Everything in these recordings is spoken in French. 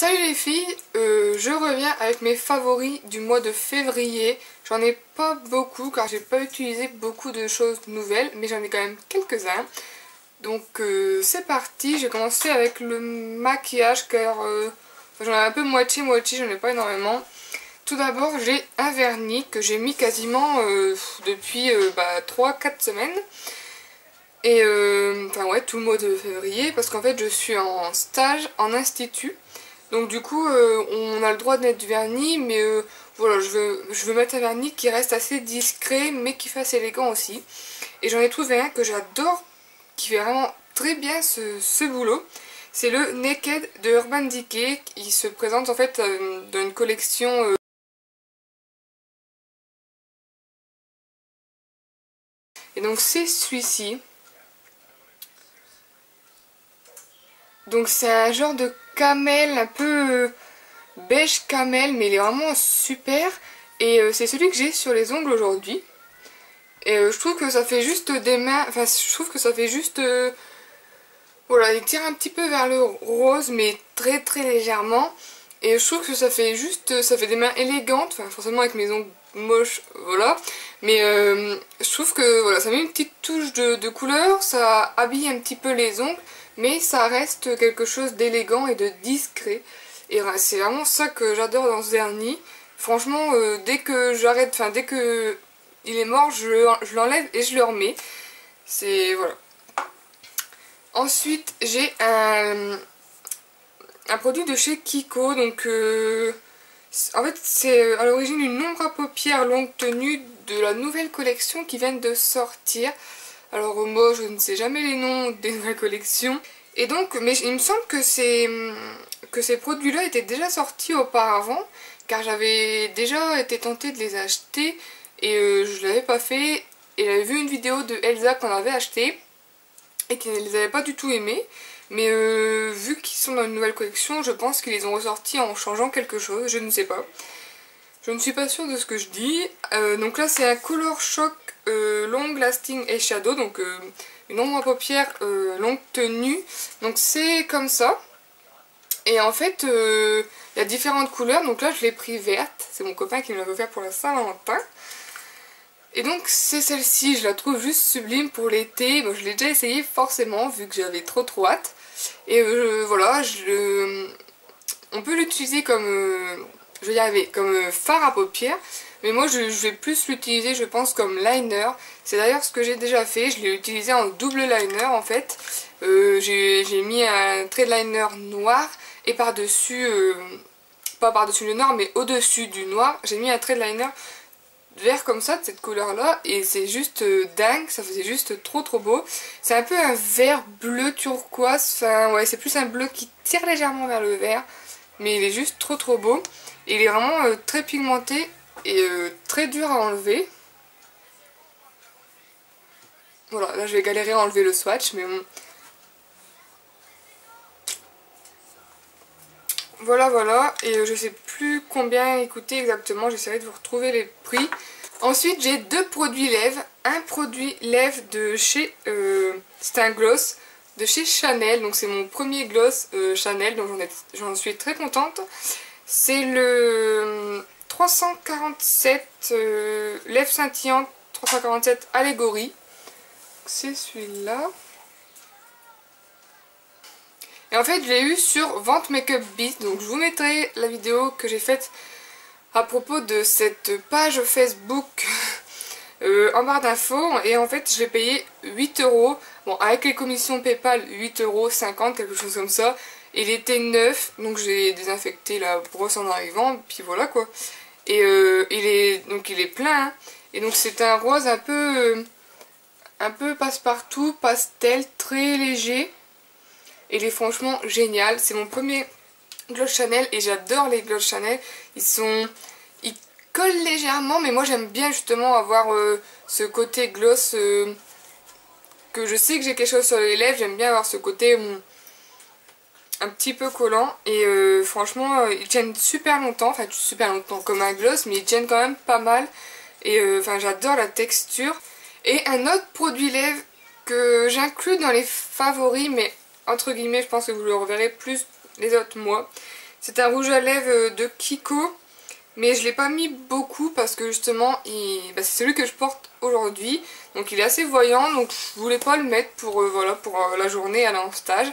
Salut les filles, je reviens avec mes favoris du mois de février. J'en ai pas beaucoup car j'ai pas utilisé beaucoup de choses nouvelles, mais j'en ai quand même quelques-uns. Donc c'est parti, j'ai commencé avec le maquillage car j'en ai un peu moitié-moitié, j'en ai pas énormément. Tout d'abord j'ai un vernis que j'ai mis quasiment depuis 3-4 semaines. Et enfin ouais, tout le mois de février parce qu'en fait je suis en stage en institut. Donc du coup on a le droit de mettre du vernis, mais voilà, je veux mettre un vernis qui reste assez discret mais qui fasse élégant aussi. Et j'en ai trouvé un que j'adore, qui fait vraiment très bien ce boulot. C'est le Naked de Urban Decay. Il se présente en fait dans une collection et donc c'est celui-ci. Donc c'est un genre de camel, un peu beige camel, mais il est vraiment super. Et c'est celui que j'ai sur les ongles aujourd'hui. Et je trouve que ça fait juste des mains, enfin je trouve que ça fait juste... voilà, il tire un petit peu vers le rose, mais très très légèrement. Et je trouve que ça fait juste, ça fait des mains élégantes, enfin forcément avec mes ongles moches, voilà. Mais je trouve que voilà, ça met une petite touche de couleur, ça habille un petit peu les ongles. Mais ça reste quelque chose d'élégant et de discret. Et c'est vraiment ça que j'adore dans ce vernis. Franchement, dès que j'arrête, enfin dès que il est mort, je l'enlève et je le remets. C'est voilà. Ensuite, j'ai un produit de chez Kiko. Donc, en fait, c'est à l'origine une ombre à paupières longue tenue de la nouvelle collection qui vient de sortir. Alors moi je ne sais jamais les noms des nouvelles collections. Et donc, mais il me semble que ces produits-là étaient déjà sortis auparavant. Car j'avais déjà été tentée de les acheter et je ne l'avais pas fait. Et j'avais vu une vidéo de Elsa qu'on avait acheté et qui ne les avait pas du tout aimés. Mais vu qu'ils sont dans une nouvelle collection, je pense qu'ils les ont ressortis en changeant quelque chose, je ne sais pas. Je ne suis pas sûre de ce que je dis. Donc là c'est un Color Shock Long Lasting Eyeshadow, donc une ombre à paupières longue tenue. Donc c'est comme ça. Et en fait il y a différentes couleurs. Donc là je l'ai pris verte, c'est mon copain qui me l'a offert pour la Saint-Valentin. Et donc c'est celle-ci, je la trouve juste sublime pour l'été. Bon, je l'ai déjà essayé forcément vu que j'avais trop hâte. Et voilà, on peut l'utiliser comme... je vais y arriver, comme fard à paupières, mais moi je vais plus l'utiliser je pense comme liner. C'est d'ailleurs ce que j'ai déjà fait, je l'ai utilisé en double liner en fait. J'ai mis un trait de liner noir et par-dessus, pas par-dessus le noir mais au-dessus du noir, j'ai mis un trait de liner vert comme ça, de cette couleur là, et c'est juste dingue, ça faisait juste trop beau. C'est un peu un vert bleu turquoise, enfin ouais c'est plus un bleu qui tire légèrement vers le vert, mais il est juste trop beau. Il est vraiment très pigmenté et très dur à enlever. Voilà, là je vais galérer à enlever le swatch, mais bon. Voilà, et je sais plus combien il coûtait exactement, j'essaierai de vous retrouver les prix. Ensuite j'ai deux produits lèvres. Un produit lèvres de chez... c'est un gloss de chez Chanel, donc c'est mon premier gloss Chanel, donc j'en suis très contente. C'est le 347 lèvres scintillantes 347 allégorie. C'est celui-là. Et en fait je l'ai eu sur Vente Makeup Beast. Donc je vous mettrai la vidéo que j'ai faite à propos de cette page Facebook en barre d'infos. Et en fait je l'ai payé 8 €. Bon, avec les commissions Paypal 8,50 €, quelque chose comme ça. Il était neuf, donc j'ai désinfecté la brosse en arrivant, puis voilà quoi. Et il est plein, hein. Et donc c'est un rose un peu passe-partout, pastel, très léger. Et il est franchement génial. C'est mon premier gloss Chanel et j'adore les gloss Chanel. Ils collent légèrement, mais moi j'aime bien justement avoir ce côté gloss, que je sais que j'ai quelque chose sur les lèvres, j'aime bien avoir ce côté... un petit peu collant et franchement ils tiennent super longtemps, enfin super longtemps comme un gloss, mais ils tiennent quand même pas mal et enfin j'adore la texture. Et un autre produit lèvres que j'inclus dans les favoris, mais entre guillemets je pense que vous le reverrez plus les autres mois, C'est un rouge à lèvres de Kiko. Mais je l'ai pas mis beaucoup parce que justement c'est celui que je porte aujourd'hui. Donc il est assez voyant, donc je voulais pas le mettre pour, voilà, pour la journée aller en stage.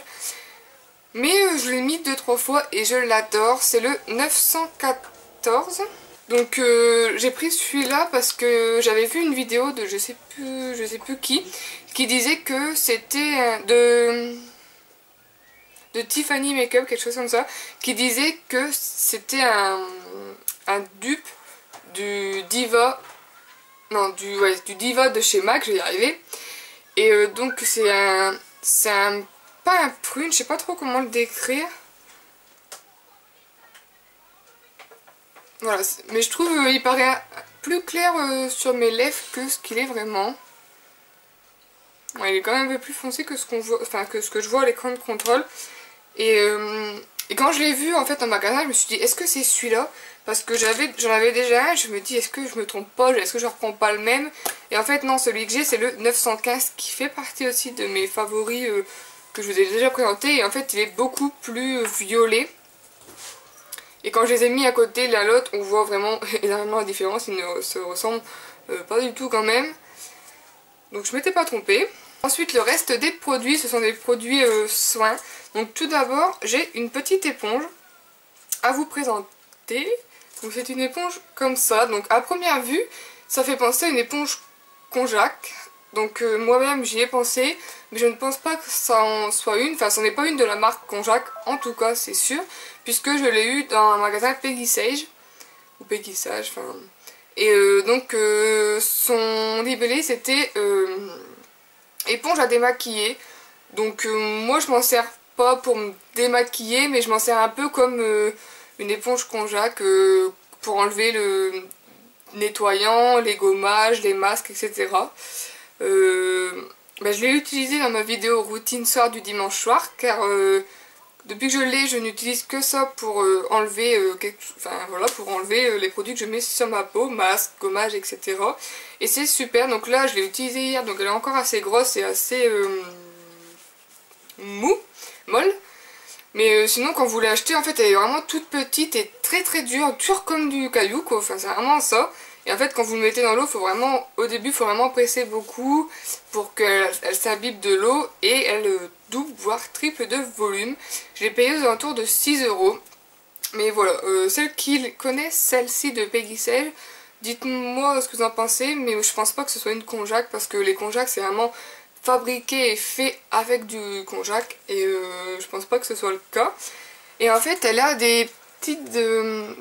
Mais je l'ai mis 2-3 fois et je l'adore. C'est le 914. Donc j'ai pris celui-là parce que j'avais vu une vidéo de je sais plus qui disait que c'était de Tiffany Makeup, quelque chose comme ça, qui disait que c'était un dupe du Diva, non du Diva de chez MAC, je vais y arriver. Et donc c'est pas un prune, je sais pas trop comment le décrire. Voilà, mais je trouve il paraît plus clair sur mes lèvres que ce qu'il est vraiment. Ouais, il est quand même un peu plus foncé que ce qu'on voit, enfin que ce que je vois à l'écran de contrôle. Et quand je l'ai vu en fait en magasin, je me suis dit est-ce que c'est celui-là? Parce que j'en avais déjà un, je me dis est-ce que je me trompe pas, est-ce que je reprends pas le même? Et en fait non, celui que j'ai c'est le 915 qui fait partie aussi de mes favoris que je vous ai déjà présenté. Et en fait il est beaucoup plus violet. Et quand je les ai mis à côté l'un l'autre, on voit vraiment énormément la différence, ils ne se ressemblent pas du tout quand même. Donc je m'étais pas trompée. Ensuite le reste des produits, ce sont des produits soins. Donc tout d'abord j'ai une petite éponge à vous présenter. Donc c'est une éponge comme ça. Donc à première vue ça fait penser à une éponge Konjac. Donc moi-même j'y ai pensé, mais je ne pense pas que ça en soit une. Enfin ce n'est pas une de la marque Konjac en tout cas c'est sûr. Puisque je l'ai eu dans un magasin Peggy Sage. Ou Peggy Sage, enfin... Et donc son libellé c'était éponge à démaquiller. Donc moi je m'en sers pas pour me démaquiller, mais je m'en sers un peu comme une éponge Konjac pour enlever le nettoyant, les gommages, les masques, etc. Je l'ai utilisé dans ma vidéo routine soir du dimanche soir, car depuis que je l'ai, je n'utilise que ça pour enlever les produits que je mets sur ma peau, masques, gommages, etc. Et c'est super. Donc là, je l'ai utilisé hier, donc elle est encore assez grosse et assez molle. Mais sinon, quand vous l'achetez, en fait, elle est vraiment toute petite et très très dure, dure comme du caillou, quoi. Enfin, c'est vraiment ça. Et en fait, quand vous le mettez dans l'eau, au début, il faut vraiment presser beaucoup pour qu'elle s'imbibe de l'eau et elle double, voire triple de volume. Je l'ai payé aux alentours de 6 €. Mais voilà, celle qui connaît celle-ci de Peggy Sage, dites-moi ce que vous en pensez, mais je pense pas que ce soit une Konjac parce que les Konjac c'est vraiment fabriqué et fait avec du Konjac et je pense pas que ce soit le cas. Et en fait, elle a des petites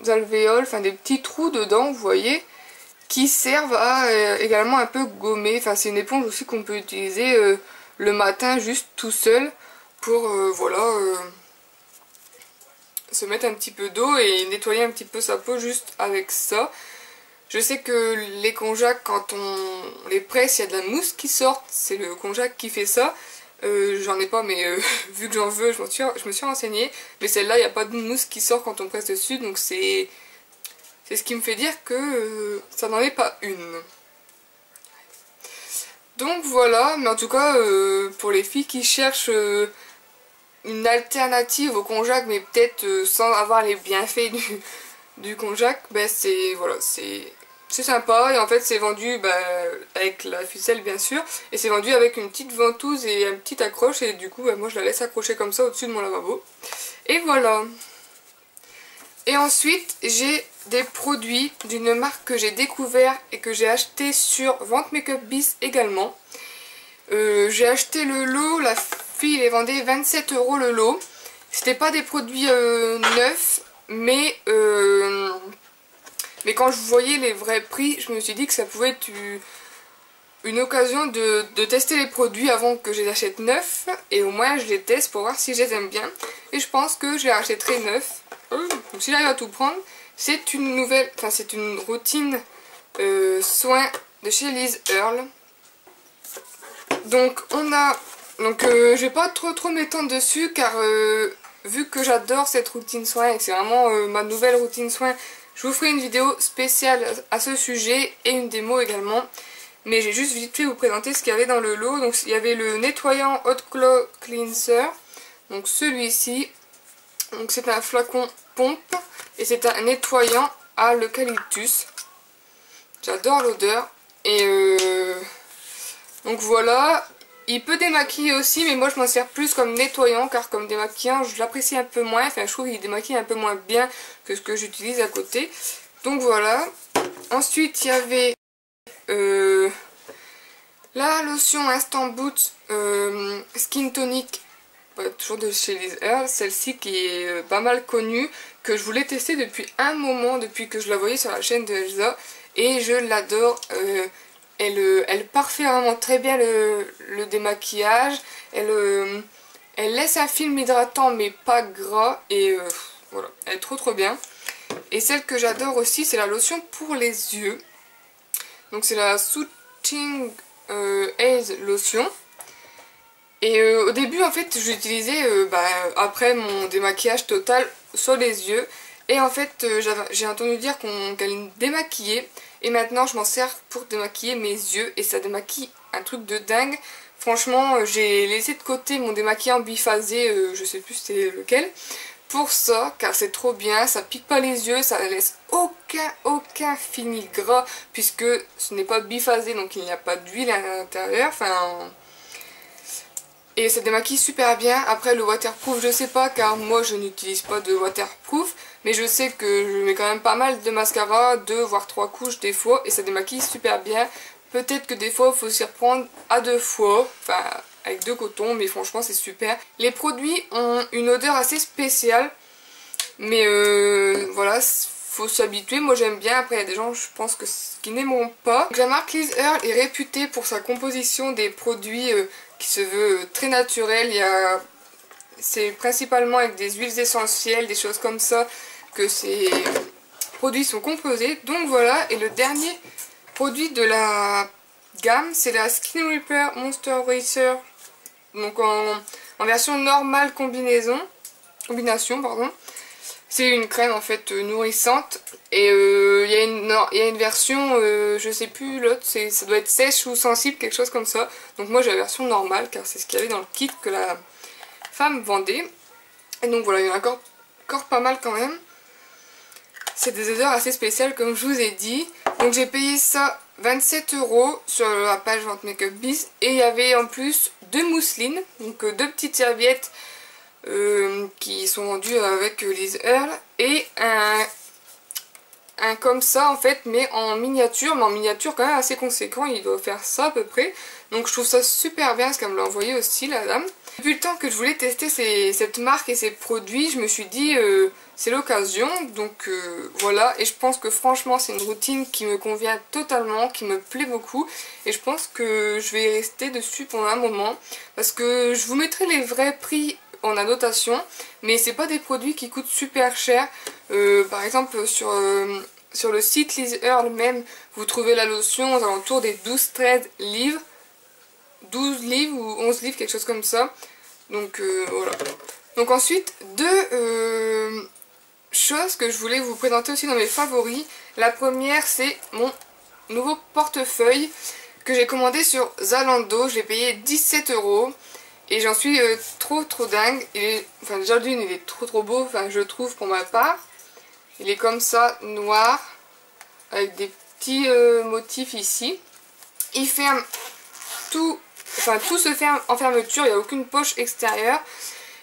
alvéoles, enfin des petits trous dedans, vous voyez, qui servent à également un peu gommer. Enfin, c'est une éponge aussi qu'on peut utiliser le matin juste tout seul pour se mettre un petit peu d'eau et nettoyer un petit peu sa peau juste avec ça. Je sais que les Konjac, quand on les presse, il y a de la mousse qui sort. C'est le Konjac qui fait ça. J'en ai pas, mais vu que j'en veux, je me suis renseignée. Mais celle-là, il n'y a pas de mousse qui sort quand on presse dessus. Donc c'est ce qui me fait dire que ça n'en est pas une. Donc voilà, mais en tout cas, pour les filles qui cherchent une alternative au Konjac, mais peut-être sans avoir les bienfaits du Konjac, c'est sympa. Et en fait c'est vendu avec la ficelle bien sûr, et c'est vendu avec une petite ventouse et une petite accroche, et du coup moi je la laisse accrocher comme ça au-dessus de mon lavabo. Et voilà. Et ensuite j'ai des produits d'une marque que j'ai découvert et que j'ai acheté sur Vente Make-up Biz également. J'ai acheté le lot, la fille les vendait 27 € le lot. C'était pas des produits neufs, mais quand je voyais les vrais prix, je me suis dit que ça pouvait être une occasion de tester les produits avant que je les achète neufs. Et au moins je les teste pour voir si je les aime bien. Et je pense que je les rachèterai neufs. Donc si j'arrive à tout prendre, c'est une routine soin de chez Liz Earle. Donc je vais pas trop m'étendre dessus, car vu que j'adore cette routine soin et que c'est vraiment ma nouvelle routine soin, je vous ferai une vidéo spéciale à ce sujet et une démo également. Mais j'ai juste vite fait vous présenter ce qu'il y avait dans le lot. Donc il y avait le nettoyant Hot Glow Cleanser, donc celui-ci. Donc c'est un flacon pompe et c'est un nettoyant à l'eucalyptus. J'adore l'odeur et donc voilà. Il peut démaquiller aussi, mais moi je m'en sers plus comme nettoyant car comme démaquillant je l'apprécie un peu moins. Enfin je trouve qu'il démaquille un peu moins bien que ce que j'utilise à côté. Donc voilà. Ensuite il y avait la lotion Instant Boots Skin Tonic, toujours de chez Liz Earle, celle-ci qui est pas mal connue, que je voulais tester depuis un moment, depuis que je la voyais sur la chaîne de Elsa, et je l'adore. Elle parfait vraiment très bien le démaquillage, elle laisse un film hydratant mais pas gras, et voilà, elle est trop bien. Et celle que j'adore aussi c'est la lotion pour les yeux, donc c'est la Soothing Eyes Lotion. Et au début en fait j'utilisais après mon démaquillage total sur les yeux. Et en fait j'ai entendu dire qu'elle démaquillait. Et maintenant je m'en sers pour démaquiller mes yeux. Et ça démaquille un truc de dingue. Franchement j'ai laissé de côté mon démaquillant biphasé, je sais plus c'était lequel, pour ça, car c'est trop bien, ça pique pas les yeux, ça ne laisse aucun fini gras, puisque ce n'est pas biphasé, donc il n'y a pas d'huile à l'intérieur, enfin... Et ça démaquille super bien. Après le waterproof je sais pas car moi je n'utilise pas de waterproof, mais je sais que je mets quand même pas mal de mascara, 2 voire 3 couches des fois, et ça démaquille super bien. Peut-être que des fois il faut s'y reprendre à 2 fois, enfin avec 2 cotons, mais franchement c'est super. Les produits ont une odeur assez spéciale, mais voilà, faut s'habituer. Moi j'aime bien, après il y a des gens je pense qui n'aimeront pas. Donc, la marque Liz Earle est réputée pour sa composition des produits qui se veut très naturel. C'est principalement avec des huiles essentielles, des choses comme ça que ces produits sont composés. Donc voilà, et le dernier produit de la gamme c'est la Skin Repair Moisturizer, donc en version normale combination pardon. C'est une crème en fait nourrissante, et il y a une version, je sais plus l'autre, ça doit être sèche ou sensible, quelque chose comme ça. Donc moi j'ai la version normale car c'est ce qu'il y avait dans le kit que la femme vendait. Et donc voilà, il y en a encore pas mal quand même. C'est des odeurs assez spéciales comme je vous ai dit. Donc j'ai payé ça 27 € sur la page vente Make-up Biz. Et il y avait en plus 2 mousselines, donc 2 petites serviettes qui sont vendues avec Liz Earle. Et un comme ça en fait, mais en miniature quand même assez conséquent, il doit faire ça à peu près. Donc je trouve ça super bien parce qu'elle me l'a envoyé aussi la dame. Depuis le temps que je voulais tester cette marque et ces produits, je me suis dit c'est l'occasion, donc voilà. Et je pense que franchement c'est une routine qui me convient totalement, qui me plaît beaucoup, et je pense que je vais rester dessus pendant un moment, parce que je vous mettrai les vrais prix en annotation, mais c'est pas des produits qui coûtent super cher. Par exemple sur le site Liz Earle même, vous trouvez la lotion aux alentours des 12-13 livres. 12 livres ou 11 livres, quelque chose comme ça. Donc voilà. Donc ensuite, 2 choses que je voulais vous présenter aussi dans mes favoris. La première c'est mon nouveau portefeuille que j'ai commandé sur Zalando. Je l'ai payé 17 € et j'en suis trop dingue. Enfin déjà d'une il est trop beau, enfin je trouve pour ma part. Il est comme ça, noir, avec des petits motifs ici. Il ferme tout. Enfin tout se ferme en fermeture, il n'y a aucune poche extérieure.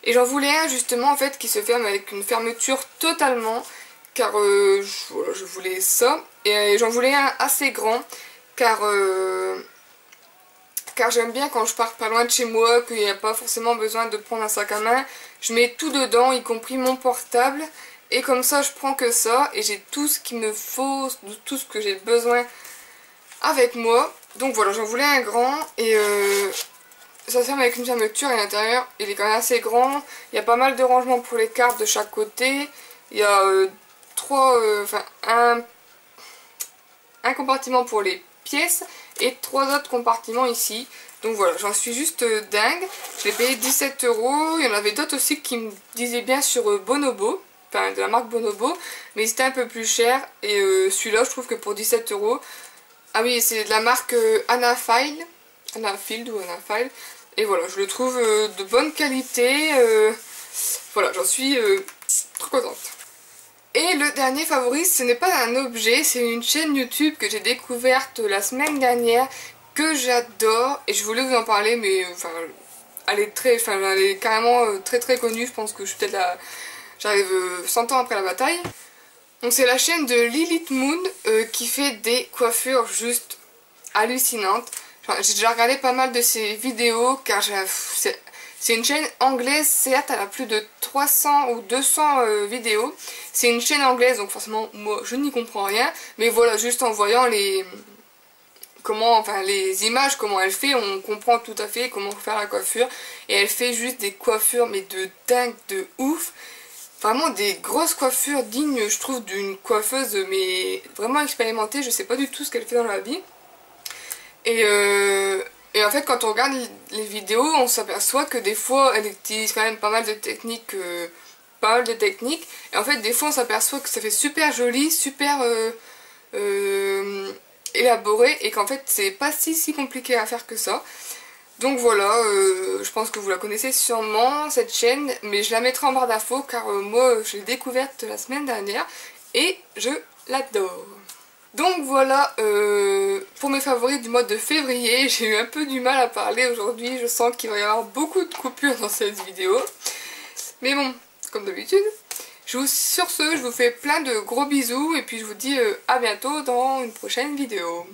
Et j'en voulais un justement en fait qui se ferme avec une fermeture totalement, car je voulais ça. Et j'en voulais un assez grand car j'aime bien quand je pars pas loin de chez moi, qu'il n'y a pas forcément besoin de prendre un sac à main. Je mets tout dedans, y compris mon portable. Et comme ça je prends que ça et j'ai tout ce qu'il me faut, tout ce que j'ai besoin avec moi. Donc voilà, j'en voulais un grand et ça se ferme avec une fermeture, et à l'intérieur il est quand même assez grand. Il y a pas mal de rangements pour les cartes de chaque côté. Il y a un compartiment pour les pièces et 3 autres compartiments ici. Donc voilà, j'en suis juste dingue. Je l'ai payé 17 €. Il y en avait d'autres aussi qui me disaient bien sur Bonobo, enfin de la marque Bonobo, mais c'était un peu plus cher. Et celui-là je trouve que pour 17 €. Ah oui, c'est de la marque Anafield ou Anafield. Et voilà, je le trouve de bonne qualité. Voilà, j'en suis trop contente. Et le dernier favori, ce n'est pas un objet, c'est une chaîne YouTube que j'ai découverte la semaine dernière, que j'adore, et je voulais vous en parler, mais enfin, elle est carrément très connue, je pense que je suis peut-être là, j'arrive 100 ans après la bataille. Donc c'est la chaîne de Lilith Moon qui fait des coiffures juste hallucinantes. Enfin, j'ai déjà regardé pas mal de ses vidéos car c'est une chaîne anglaise, certes elle a plus de 300 ou 200 vidéos. C'est une chaîne anglaise donc forcément moi je n'y comprends rien. Mais voilà, juste en voyant les images, comment elle fait, on comprend tout à fait comment faire la coiffure. Et elle fait juste des coiffures mais de dingue, de ouf. Vraiment des grosses coiffures dignes, je trouve, d'une coiffeuse mais vraiment expérimentée. Je sais pas du tout ce qu'elle fait dans la vie. Et en fait, quand on regarde les vidéos, on s'aperçoit que des fois, elle utilise quand même pas mal de techniques. Et en fait, des fois, on s'aperçoit que ça fait super joli, super élaboré. Et qu'en fait, c'est pas si compliqué à faire que ça. Donc voilà, je pense que vous la connaissez sûrement, cette chaîne. Mais je la mettrai en barre d'infos car moi, je l'ai découverte la semaine dernière. Et je l'adore. Donc voilà pour mes favoris du mois de février. J'ai eu un peu du mal à parler aujourd'hui, je sens qu'il va y avoir beaucoup de coupures dans cette vidéo. Mais bon, comme d'habitude. Sur ce, je vous fais plein de gros bisous et puis je vous dis à bientôt dans une prochaine vidéo.